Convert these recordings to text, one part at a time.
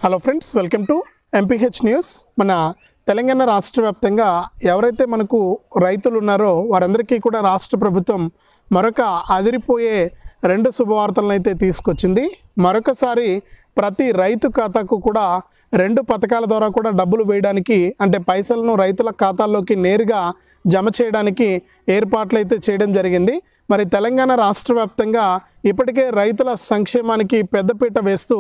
Hello friends, welcome to MPH news. మన తెలంగాణ రాష్ట్ర వ్యాప్తంగా ఎవరైతే మనకు రైతులు ఉన్నారో వారందరికీ కూడా రాష్ట్ర ప్రభుత్వం మరొక అదిరిపోయే రెండు శుభవార్తలను అయితే తీసుకొచ్చింది. మరొకసారి ప్రతి రైతు ఖాతాకు కూడా రెండు పథకాల ద్వారా కూడా డబ్బులు వేయడానికి, అంటే పైసలను రైతుల ఖాతాల్లోకి నేరుగా జమ చేయడానికి ఏర్పాట్లు అయితే చేయడం జరిగింది. మరి తెలంగాణ రాష్ట్ర వ్యాప్తంగా ఇప్పటికే రైతుల సంక్షేమానికి పెద్దపీట వేస్తూ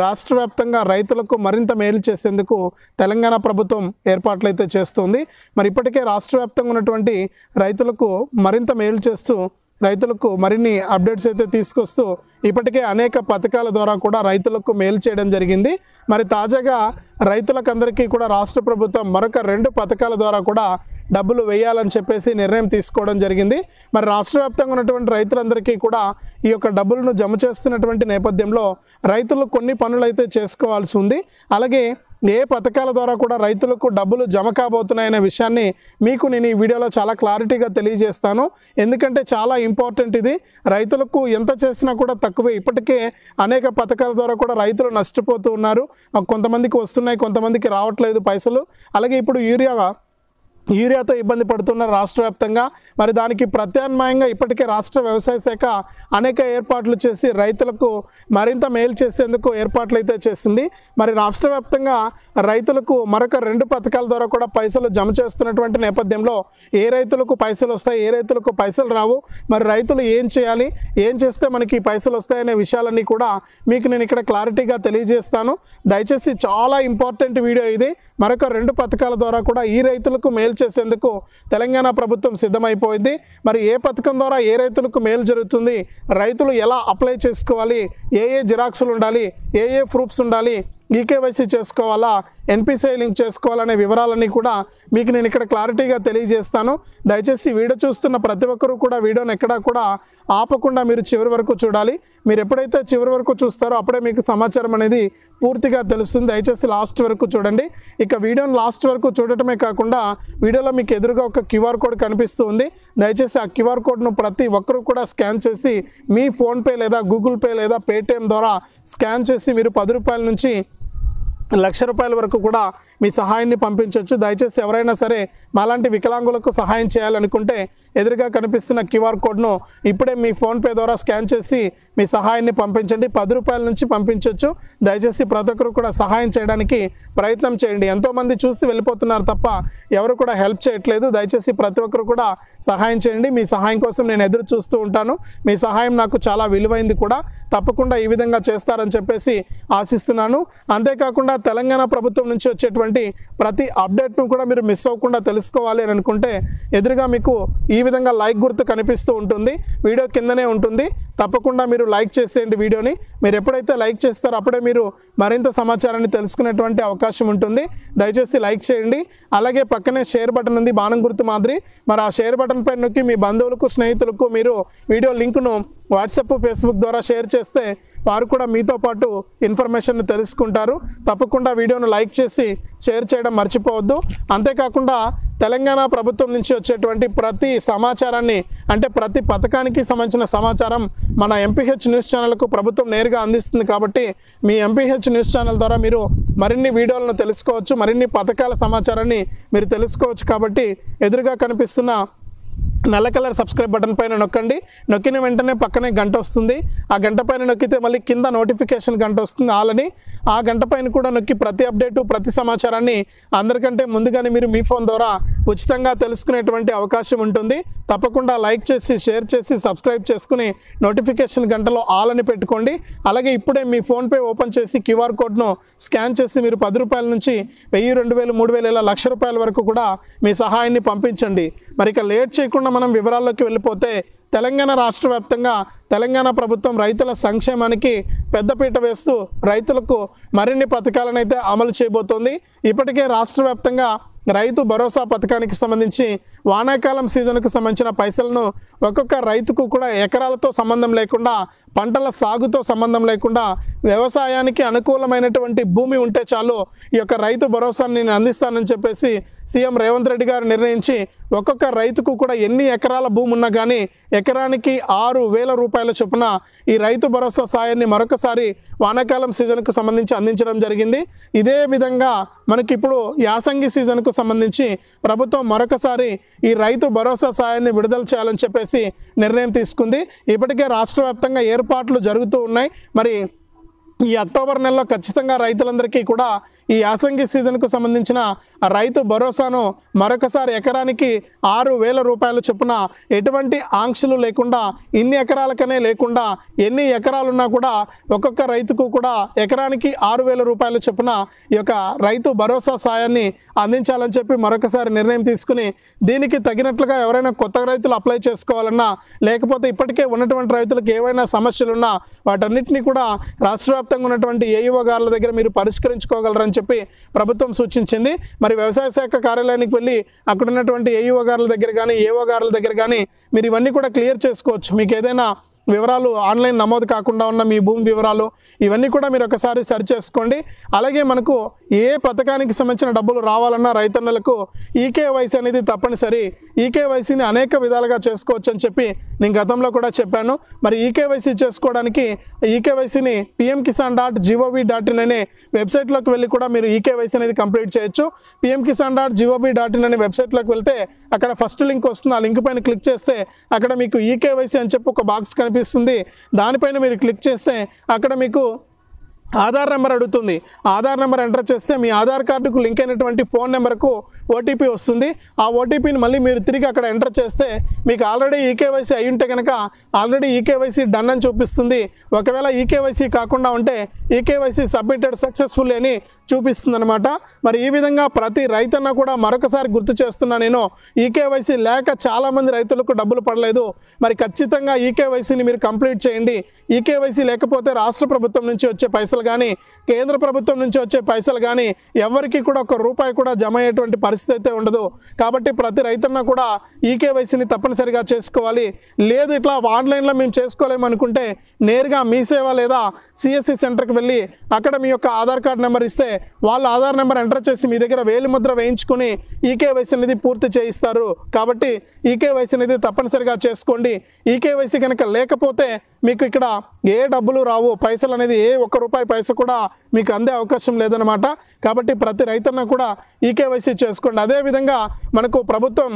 రాష్ట్ర వ్యాప్తంగా రైతులకు మరింత మేలు చేసేందుకు తెలంగాణ ప్రభుత్వం ఏర్పాట్లు అయితే చేస్తుంది. మరి ఇప్పటికే రాష్ట్ర వ్యాప్తంగా ఉన్నటువంటి రైతులకు మరింత మేలు చేస్తూ రైతులకు మరిన్ని అప్డేట్స్ అయితే తీసుకొస్తూ ఇప్పటికే అనేక పథకాల ద్వారా కూడా రైతులకు మేలు చేయడం జరిగింది. మరి తాజాగా రైతులకందరికీ కూడా రాష్ట్ర ప్రభుత్వం మరొక రెండు పథకాల ద్వారా కూడా డబ్బులు వేయాలని చెప్పేసి నిర్ణయం తీసుకోవడం జరిగింది. మరి రాష్ట్ర వ్యాప్తంగా ఉన్నటువంటి రైతులందరికీ కూడా ఈ యొక్క డబ్బులను జమ చేస్తున్నటువంటి నేపథ్యంలో రైతులు కొన్ని పనులు అయితే చేసుకోవాల్సి ఉంది. అలాగే ఏ పథకాల ద్వారా కూడా రైతులకు డబ్బులు జమ కాబోతున్నాయనే విషయాన్ని మీకు నేను ఈ వీడియోలో చాలా క్లారిటీగా తెలియజేస్తాను. ఎందుకంటే చాలా ఇంపార్టెంట్ ఇది. రైతులకు ఎంత చేసినా కూడా తక్కువే. ఇప్పటికే అనేక పథకాల ద్వారా కూడా రైతులు నష్టపోతూ ఉన్నారు. కొంతమందికి వస్తున్నాయి, కొంతమందికి రావట్లేదు పైసలు. అలాగే ఇప్పుడు యూరియాతో ఇబ్బంది పడుతున్నారు రాష్ట్ర వ్యాప్తంగా. మరి దానికి ప్రత్యామ్నాయంగా ఇప్పటికే రాష్ట్ర వ్యవసాయ శాఖ అనేక ఏర్పాట్లు చేసి రైతులకు మరింత మేలు చేసేందుకు ఏర్పాట్లు అయితే చేసింది. మరి రాష్ట్ర వ్యాప్తంగా రైతులకు మరొక రెండు పథకాల ద్వారా కూడా పైసలు జమ చేస్తున్నటువంటి నేపథ్యంలో ఏ రైతులకు పైసలు వస్తాయి, ఏ రైతులకు పైసలు రావు, మరి రైతులు ఏం చేయాలి, ఏం చేస్తే మనకి పైసలు వస్తాయనే విషయాలన్నీ కూడా మీకు నేను ఇక్కడ క్లారిటీగా తెలియజేస్తాను. దయచేసి చాలా ఇంపార్టెంట్ వీడియో ఇది. మరొక రెండు పథకాల ద్వారా కూడా ఈ రైతులకు మేలు చేసేందుకు తెలంగాణ ప్రభుత్వం సిద్ధమైపోయింది. మరి ఏ పథకం ద్వారా ఏ రైతులకు మేలు జరుగుతుంది, రైతులు ఎలా అప్లై చేసుకోవాలి, ఏ జిరాక్సులు ఉండాలి, ఏ ప్రూఫ్స్ ఉండాలి, ఈకేవైసీ చేసుకోవాలా, ఎన్పిసిఐ లింక్ చేసుకోవాలనే వివరాలన్నీ కూడా మీకు నేను ఇక్కడ క్లారిటీగా తెలియజేస్తాను. దయచేసి వీడియో చూస్తున్న ప్రతి ఒక్కరూ కూడా వీడియోని ఎక్కడా కూడా ఆపకుండా మీరు చివరి వరకు చూడాలి. మీరు ఎప్పుడైతే చివరి వరకు చూస్తారో అప్పుడే మీకు సమాచారం అనేది పూర్తిగా తెలుస్తుంది. దయచేసి లాస్ట్ వరకు చూడండి. ఇక వీడియోని లాస్ట్ వరకు చూడటమే కాకుండా వీడియోలో మీకు ఎదురుగా ఒక క్యూఆర్ కోడ్ కనిపిస్తూ ఉంది. దయచేసి ఆ క్యూఆర్ కోడ్ను ప్రతి ఒక్కరూ కూడా స్కాన్ చేసి మీ ఫోన్పే లేదా గూగుల్ పే లేదా పేటిఎం ద్వారా స్కాన్ చేసి మీరు 10 రూపాయల నుంచి ₹1,00,000 వరకు కూడా మీ సహాయాన్ని పంపించవచ్చు. దయచేసి ఎవరైనా సరే మాలాంటి వికలాంగులకు సహాయం చేయాలనుకుంటే ఎదురుగా కనిపిస్తున్న క్యూఆర్ కోడ్ను ఇప్పుడే మీ ఫోన్పే ద్వారా స్కాన్ చేసి మీ సహాయాన్ని పంపించండి. 10 రూపాయల నుంచి పంపించవచ్చు. దయచేసి ప్రతి ఒక్కరు కూడా సహాయం చేయడానికి ప్రయత్నం చేయండి. ఎంతోమంది చూసి వెళ్ళిపోతున్నారు తప్ప ఎవరు కూడా హెల్ప్ చేయట్లేదు. దయచేసి ప్రతి ఒక్కరు కూడా సహాయం చేయండి. మీ సహాయం కోసం నేను ఎదురు చూస్తూ ఉంటాను. మీ సహాయం నాకు చాలా విలువైంది కూడా. తప్పకుండా ఈ విధంగా చేస్తారని చెప్పేసి ఆశిస్తున్నాను. అంతేకాకుండా తెలంగాణ ప్రభుత్వం నుంచి వచ్చేటువంటి ప్రతి అప్డేట్ను కూడా మీరు మిస్ అవ్వకుండా తెలుసుకోవాలి అని అనుకుంటే ఎదురుగా మీకు ఈ విధంగా లైక్ గుర్తు కనిపిస్తూ ఉంటుంది. వీడియో కిందనే ఉంటుంది. తప్పకుండా మీరు లైక్ చేసేయండి వీడియోని. మీరు ఎప్పుడైతే లైక్ చేస్తారో అప్పుడే మీరు మరింత సమాచారాన్ని తెలుసుకునేటువంటి అవకాశం ఉంటుంది. దయచేసి లైక్ చేయండి. అలాగే పక్కనే షేర్ బటన్ ఉంది, బాణం గుర్తు మాదిరి. మరి ఆ షేర్ బటన్ పై నొక్కి మీ బంధువులకు, స్నేహితులకు మీరు వీడియో లింకును వాట్సాప్, ఫేస్బుక్ ద్వారా షేర్ చేస్తే వారు కూడా మీతో పాటు ఇన్ఫర్మేషన్ తెలుసుకుంటారు. తప్పకుండా వీడియోను లైక్ చేసి షేర్ చేయడం మర్చిపోవద్దు. అంతేకాకుండా తెలంగాణ ప్రభుత్వం నుంచి వచ్చేటువంటి ప్రతి సమాచారాన్ని, అంటే ప్రతి పథకానికి సంబంధించిన సమాచారం మన ఎంపీహెచ్ న్యూస్ ఛానల్కు ప్రభుత్వం నేరుగా అందిస్తుంది. కాబట్టి మీ ఎంపీహెచ్ న్యూస్ ఛానల్ ద్వారా మీరు మరిన్ని వీడియోలను తెలుసుకోవచ్చు, మరిన్ని పథకాల సమాచారాన్ని మీరు తెలుసుకోవచ్చు. కాబట్టి ఎదురుగా కనిపిస్తున్న నల్ల కలర్ సబ్స్క్రైబ్ బటన్ పైన నొక్కండి. నొక్కిన వెంటనే పక్కనే గంట వస్తుంది. ఆ గంట పైన నొక్కితే మళ్ళీ కింద నోటిఫికేషన్ గంట వస్తుంది, ఆలని. ఆ గంట పైన కూడా నొక్కి ప్రతి అప్డేటు, ప్రతి సమాచారాన్ని అందరికంటే ముందుగానే మీరు మీ ఫోన్ ద్వారా ఉచితంగా తెలుసుకునేటువంటి అవకాశం ఉంటుంది. తప్పకుండా లైక్ చేసి, షేర్ చేసి, సబ్స్క్రైబ్ చేసుకుని నోటిఫికేషన్ గంటలో ఆల్ అని పెట్టుకోండి. అలాగే ఇప్పుడే మీ ఫోన్పే ఓపెన్ చేసి క్యూఆర్ కోడ్ను స్కాన్ చేసి మీరు 10 రూపాయల నుంచి 1000, 2000, 3000 ఇలా ₹1,00,000 వరకు కూడా మీ సహాయాన్ని పంపించండి. మరి ఇక లేట్ చేయకుండా మనం వివరాల్లోకి వెళ్ళిపోతే తెలంగాణ రాష్ట్ర వ్యాప్తంగా తెలంగాణ ప్రభుత్వం రైతుల సంక్షేమానికి పెద్దపీట వేస్తూ రైతులకు మరిన్ని పథకాలను అయితే అమలు చేయబోతోంది. ఇప్పటికే రాష్ట్ర వ్యాప్తంగా రైతు భరోసా పథకానికి సంబంధించి వానాకాలం సీజన్కు సంబంధించిన పైసలను ఒక్కొక్క రైతుకు కూడా ఎకరాలతో సంబంధం లేకుండా, పంటల సాగుతో సంబంధం లేకుండా వ్యవసాయానికి అనుకూలమైనటువంటి భూమి ఉంటే చాలు ఈ యొక్క రైతు భరోసాని నేను అందిస్తానని చెప్పేసి సీఎం రేవంత్ రెడ్డి గారు నిర్ణయించి ఒక్కొక్క రైతుకు కూడా ఎన్ని ఎకరాల భూమి ఉన్నా కానీ ఎకరానికి 6,000 రూపాయల చొప్పున ఈ రైతు భరోసా సాయాన్ని మరొకసారి వానాకాలం సీజన్కు సంబంధించి అందించడం జరిగింది. ఇదే విధంగా మనకిప్పుడు యాసంగి సీజన్కు సంబంధించి ప్రభుత్వం మరొకసారి ఈ రైతు భరోసా సాయాన్ని విడుదల చేయాలని చెప్పేసి నిర్ణయం తీసుకుంది. ఇప్పటికే రాష్ట్ర వ్యాప్తంగా ఏర్పాట్లు జరుగుతూ ఉన్నాయి. మరి ఈ అక్టోబర్ నెలలో ఖచ్చితంగా రైతులందరికీ కూడా ఈ యాసంగి సీజన్కు సంబంధించిన రైతు భరోసాను మరొకసారి ఎకరానికి 6,000 రూపాయల చొప్పున ఎటువంటి ఆంక్షలు లేకుండా, ఇన్ని ఎకరాలకనే లేకుండా ఎన్ని ఎకరాలున్నా కూడా ఒక్కొక్క రైతుకు కూడా ఎకరానికి 6,000 రూపాయల చొప్పున ఈ యొక్క రైతు భరోసా సాయాన్ని అందించాలని చెప్పి మరొకసారి నిర్ణయం తీసుకుని దీనికి తగినట్లుగా ఎవరైనా కొత్త రైతులు అప్లై చేసుకోవాలన్నా, లేకపోతే ఇప్పటికే ఉన్నటువంటి రైతులకు ఏవైనా సమస్యలున్నా వాటన్నిటిని కూడా రాష్ట్ర వ్యాప్తంగా ఉన్నటువంటి ఏఈఓ గారుల దగ్గర మీరు పరిష్కరించుకోగలరని చెప్పి ప్రభుత్వం సూచించింది. మరి వ్యవసాయ శాఖ కార్యాలయానికి వెళ్ళి అక్కడ ఉన్నటువంటి ఏఈఓ గారుల దగ్గర కానీ, ఏఓ గారుల దగ్గర కానీ మీరు ఇవన్నీ కూడా క్లియర్ చేసుకోవచ్చు. మీకు ఏదైనా వివరాలు ఆన్లైన్ నమోదు కాకుండా ఉన్న మీ భూమి వివరాలు ఇవన్నీ కూడా మీరు ఒకసారి సర్చ్ చేసుకోండి. అలాగే మనకు ఏ పథకానికి సంబంధించిన డబ్బులు రావాలన్నా రైతన్నలకు ఈకేవైసీ అనేది తప్పనిసరి. ఈకేవైసీని అనేక విధాలుగా చేసుకోవచ్చు అని చెప్పి నేను గతంలో కూడా చెప్పాను. మరి ఈకేవైసీ చేసుకోవడానికి ఈకేవైసీని pmkisan.gov.in అనే వెబ్సైట్లోకి వెళ్ళి కూడా మీరు ఈకేవైసీ అనేది కంప్లీట్ చేయొచ్చు. pmkisan.gov.in అనే వెబ్సైట్లోకి వెళ్తే అక్కడ ఫస్ట్ లింక్ వస్తుంది. ఆ లింక్ పైన క్లిక్ చేస్తే అక్కడ మీకు ఈకేవైసీ అని చెప్పి ఒక బాక్స్ కనిపిస్తుంది. దానిపైన మీరు క్లిక్ చేస్తే అక్కడ మీకు ఆధార్ నెంబర్ అడుగుతుంది. ఆధార్ నెంబర్ ఎంటర్ చేస్తే మీ ఆధార్ కార్డుకు లింక్ అయినటువంటి ఫోన్ నెంబర్కు ఓటీపీ వస్తుంది. ఆ ఓటీపీని మళ్ళీ మీరు తిరిగి అక్కడ ఎంటర్ చేస్తే మీకు ఆల్రెడీ ఈకేవైసీ అయి ఉంటే కనుక ఆల్రెడీ ఈకేవైసీ డన్ అని చూపిస్తుంది. ఒకవేళ ఈకేవైసీ కాకుండా ఉంటే ఈకేవైసీ సబ్మిటెడ్ సక్సెస్ఫుల్ అని చూపిస్తుంది అనమాట. మరి ఈ విధంగా ప్రతి రైతన్న కూడా మరొకసారి గుర్తు చేస్తున్నా, నేను ఈకేవైసీ లేక చాలామంది రైతులకు డబ్బులు పడలేదు. మరి ఖచ్చితంగా ఈకేవైసీని మీరు కంప్లీట్ చేయండి. ఈకేవైసీ లేకపోతే రాష్ట్ర ప్రభుత్వం నుంచి వచ్చే పైసలు కానీ, కేంద్ర ప్రభుత్వం నుంచి వచ్చే పైసలు కానీ ఎవరికి కూడా ₹1 కూడా జమ అయ్యేటువంటి పరిస్థితి అయితే ఉండదు. కాబట్టి ప్రతి రైతన్న కూడా ఈకేవైసీని తప్పనిసరిగా చేసుకోవాలి. లేదు ఇట్లా ఆన్లైన్లో మేము చేసుకోలేము అనుకుంటే నేరుగా మీ సేవ లేదా సిఎస్సి సెంటర్కి వెళ్ళి అక్కడ మీ యొక్క ఆధార్ కార్డు నెంబర్ ఇస్తే వాళ్ళు ఆధార్ నెంబర్ ఎంటర్ చేసి మీ దగ్గర వేలిముద్ర వేయించుకొని ఈకేవైసీ అనేది పూర్తి చేయిస్తారు. కాబట్టి ఈకేవైసీ అనేది తప్పనిసరిగా చేసుకోండి. ఈకేవైసీ కనుక లేకపోతే మీకు ఇక్కడ ఏ డబ్బులు రావు, పైసలు అనేది ఏ ₹1 పైస కూడా మీకు అందే అవకాశం లేదనమాట. కాబట్టి ప్రతి రైతన్న కూడా ఈకేవైసీ చేసుకోండి. అదేవిధంగా మనకు ప్రభుత్వం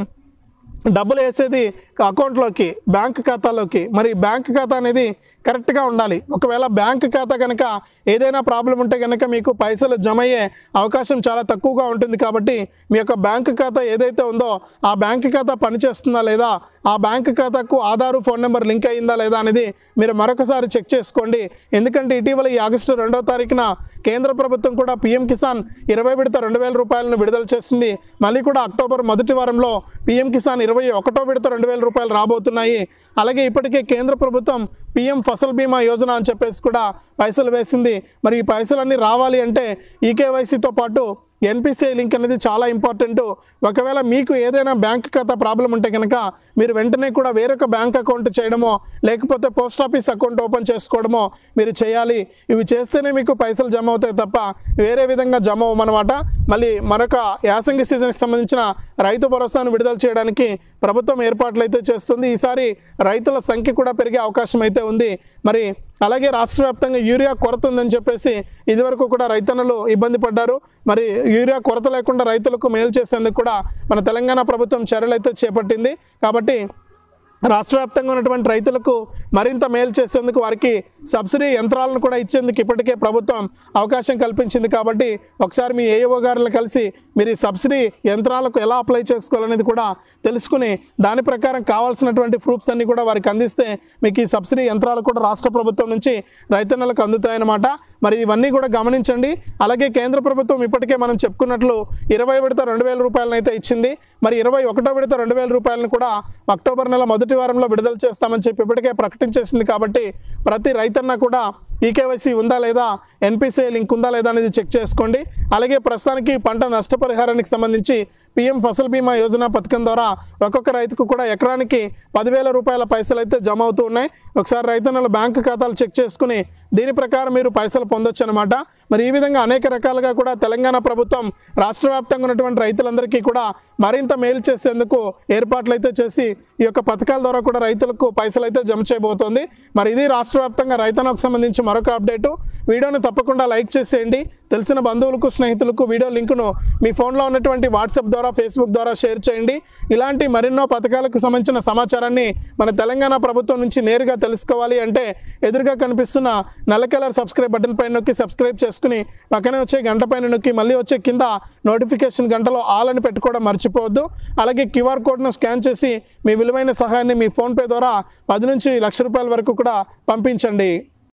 డబ్బులు వేసేది అకౌంట్లోకి, బ్యాంక్ ఖాతాలోకి. మరి బ్యాంక్ ఖాతా అనేది కరెక్ట్గా ఉండాలి. ఒకవేళ బ్యాంక్ ఖాతా కనుక ఏదైనా ప్రాబ్లం ఉంటే కనుక మీకు పైసలు జమ అయ్యే అవకాశం చాలా తక్కువగా ఉంటుంది. కాబట్టి మీ యొక్క బ్యాంక్ ఖాతా ఏదైతే ఉందో ఆ బ్యాంక్ ఖాతా పనిచేస్తుందా లేదా, ఆ బ్యాంక్ ఖాతాకు ఆధారు ఫోన్ నెంబర్ లింక్ అయ్యిందా లేదా అనేది మీరు మరొకసారి చెక్ చేసుకోండి. ఎందుకంటే ఇటీవల ఈ ఆగస్టు 2వ తారీఖున కేంద్ర ప్రభుత్వం కూడా పీఎం కిసాన్ 20 విడత ₹2,000 విడుదల చేసింది. మళ్ళీ కూడా అక్టోబర్ మొదటి వారంలో పీఎం కిసాన్ 21వ విడత ₹2,000 రాబోతున్నాయి. అలాగే ఇప్పటికే కేంద్ర ప్రభుత్వం పీఎం ఫసల్ బీమా యోజన అని చెప్పేసి కూడా పైసలు వేసింది. మరి ఈ పైసలన్నీ రావాలి అంటే ఈకేవైసీతో పాటు ఎన్పిసిఐ లింక్ అనేది చాలా ఇంపార్టెంట్. ఒకవేళ మీకు ఏదైనా బ్యాంక్ ఖాతా ప్రాబ్లం ఉంటే కనుక మీరు వెంటనే కూడా వేరొక బ్యాంక్ అకౌంట్ చేయడమో లేకపోతే పోస్ట్ ఆఫీస్ అకౌంట్ ఓపెన్ చేసుకోవడమో మీరు చేయాలి. ఇవి చేస్తేనే మీకు పైసలు జమ అవుతాయి తప్ప వేరే విధంగా జమ అవ్వమన్నమాట. మళ్ళీ మరొక యాసంగి సీజన్కి సంబంధించిన రైతు భరోసాను విడుదల చేయడానికి ప్రభుత్వం ఏర్పాట్లు అయితే చేస్తుంది. ఈసారి రైతుల సంఖ్య కూడా పెరిగే అవకాశం అయితే ఉంది. మరి అలాగే రాష్ట్ర వ్యాప్తంగా యూరియా కొరత ఉందని చెప్పేసి ఇదివరకు కూడా రైతన్నలు ఇబ్బంది పడ్డారు. మరి యూరియా కొరత లేకుండా రైతులకు మేలు చేసేందుకు కూడా మన తెలంగాణ ప్రభుత్వం చర్యలు అయితే చేపట్టింది. కాబట్టి రాష్ట్ర వ్యాప్తంగా ఉన్నటువంటి రైతులకు మరింత మేలు చేసేందుకు వారికి సబ్సిడీ యంత్రాలను కూడా ఇచ్చేందుకు ఇప్పటికే ప్రభుత్వం అవకాశం కల్పించింది. కాబట్టి ఒకసారి మీ ఏఓ గారులను కలిసి మీరు ఈ సబ్సిడీ యంత్రాలకు ఎలా అప్లై చేసుకోవాలనేది కూడా తెలుసుకుని దాని ప్రకారం కావాల్సినటువంటి ప్రూఫ్స్ అన్నీ కూడా వారికి అందిస్తే మీకు ఈ సబ్సిడీ యంత్రాలు కూడా రాష్ట్ర ప్రభుత్వం నుంచి రైతన్నలకు అందుతాయన్నమాట. మరి ఇవన్నీ కూడా గమనించండి. అలాగే కేంద్ర ప్రభుత్వం ఇప్పటికే మనం చెప్పుకున్నట్లు 20 విడత ₹2,000 అయితే ఇచ్చింది. మరి 21వ విడత ₹2,000 కూడా అక్టోబర్ నెల మొదటి వారంలో విడుదల చేస్తామని చెప్పి ఇప్పటికే ప్రకటించేసింది. కాబట్టి ప్రతి రైతన్న కూడా ఈకేవైసీ ఉందా లేదా, ఎన్పిసిఐ లింక్ ఉందా లేదా అనేది చెక్ చేసుకోండి. అలాగే ప్రస్తుతానికి పంట నష్టపరిహారానికి సంబంధించి పీఎం ఫసల్ బీమా యోజన పథకం ద్వారా ఒక్కొక్క రైతుకు కూడా ఎకరానికి 10,000 రూపాయల పైసలు అయితే జమ అవుతూ ఉన్నాయి. ఒకసారి రైతన్నల బ్యాంకు ఖాతాలు చెక్ చేసుకుని దీని ప్రకారం మీరు పైసలు పొందొచ్చు అనమాట. మరి ఈ విధంగా అనేక రకాలుగా కూడా తెలంగాణ ప్రభుత్వం రాష్ట్ర వ్యాప్తంగా ఉన్నటువంటి రైతులందరికీ కూడా మరింత మేలు చేసేందుకు ఏర్పాట్లు అయితే చేసి ఈ యొక్క పథకాల ద్వారా కూడా రైతులకు పైసలు అయితే జమ చేయబోతోంది. మరి ఇది రాష్ట్ర వ్యాప్తంగా రైతన్నకు సంబంధించి మరొక అప్డేటు. వీడియోని తప్పకుండా లైక్ చేసేయండి. తెలిసిన బంధువులకు స్నేహితులకు వీడియో లింకును మీ ఫోన్లో ఉన్నటువంటి వాట్సాప్ ద్వారా ఫేస్బుక్ ద్వారా షేర్ చేయండి. ఇలాంటి మరెన్నో పథకాలకు సంబంధించిన సమాచారాన్ని మన తెలంగాణ ప్రభుత్వం నుంచి నేరుగా తెలుసుకోవాలి అంటే ఎదురుగా కనిపిస్తున్న నల్ల కలర్ సబ్స్క్రైబ్ బటన్ పైన నొక్కి సబ్స్క్రైబ్ చేసుకుని పక్కనే వచ్చే గంట పైన నొక్కి మళ్ళీ వచ్చే కింద నోటిఫికేషన్ గంటలో ఆల్ అని పెట్టుకోవడం మర్చిపోవద్దు. అలాగే క్యూఆర్ కోడ్ను స్కాన్ చేసి మీ విలువైన సహాయాన్ని మీ ఫోన్పే ద్వారా 10 నుంచి 1,00,000 రూపాయల వరకు కూడా పంపించండి.